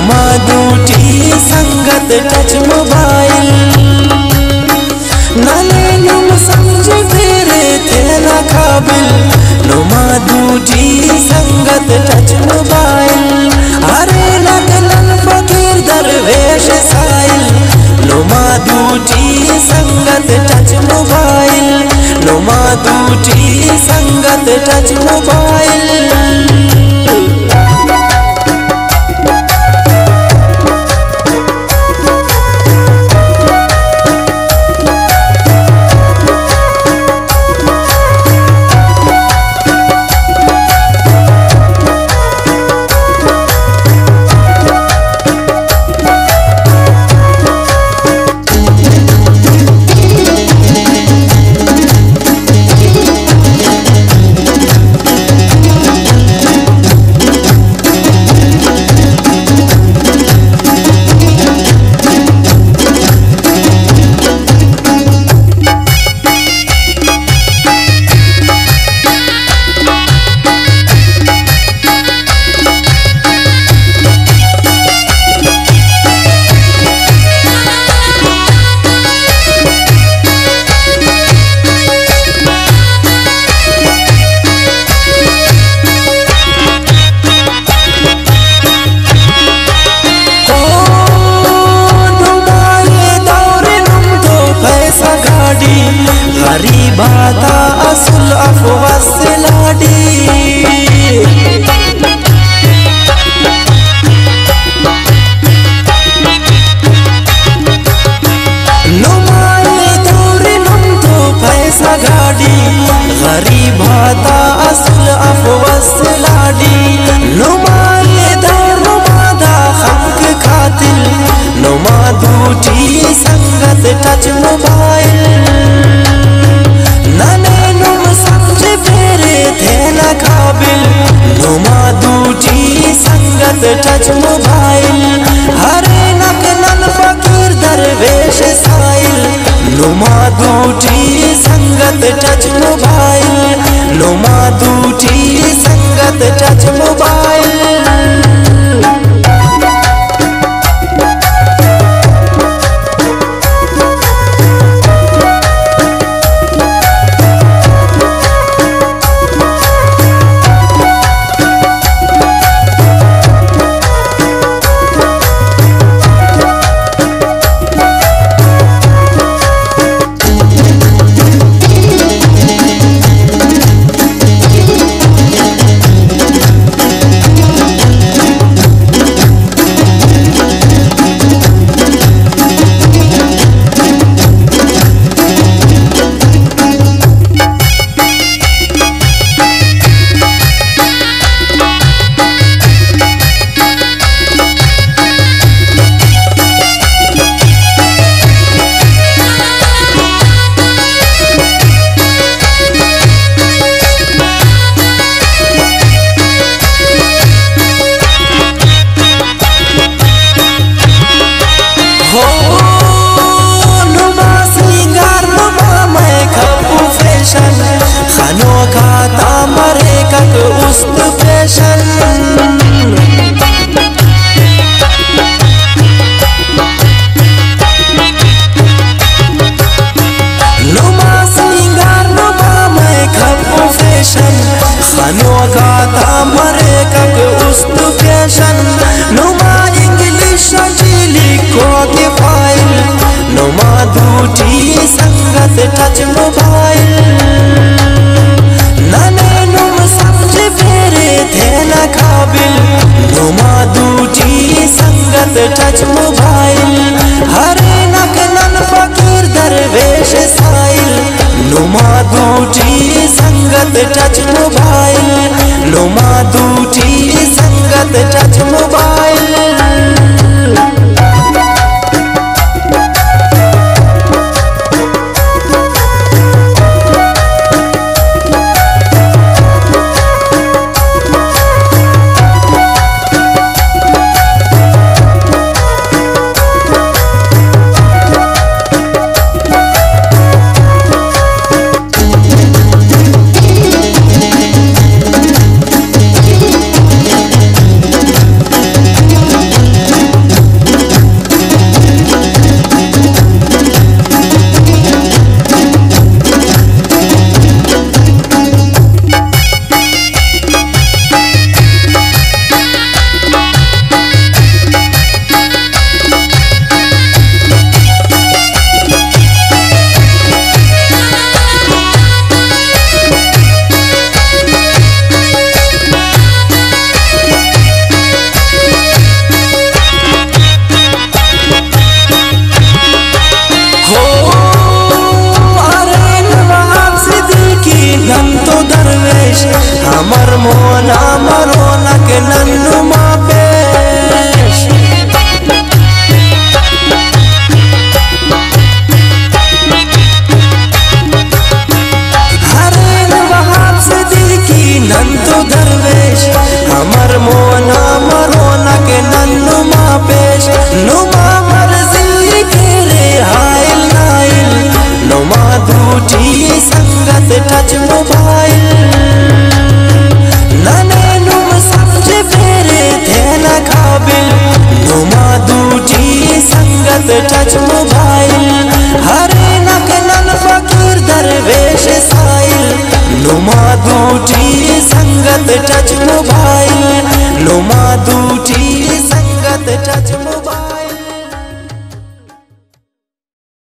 नुमा दूटी संगत touch mobile नाले नुम समझ तेरे थे ना काबिल नुमा दूटी संगत टच मोबाइल अरे लगन फकीर दरवेश साइल नुमा दूटी संगत टच मोबाइल नुमा दूटी संगत टच मोबाइल गरीबाता असुल अफवा से लाडी नुमाए दौरे नुम तो पैसा गाड़ी गरीबाता असुल अफवा से लाडी नुमाए दौर नुमादा खमक खातिल नुमा दूटी संगत टच मोबाइल काबिल नुमा दूटी संगत टच मोबाइल हरे नकनन फकीर दरवेश साइल नुमा दूटी संगत टच मोबाइल नुमा दूटी संगत टच मोबाइल टच मोबाइल नने नुम समझ फेरे थे न काबिल नुमा दूटी संगत टच मोबाइल हरे नकनन फकीर दरवेश साइल नुमा दूटी संगत टच मोबाइल नुमा दूटी संगत टच मोबाइल दूटी संगत टच मोबाइल नुमा दूटी संगत टच मोबाइल।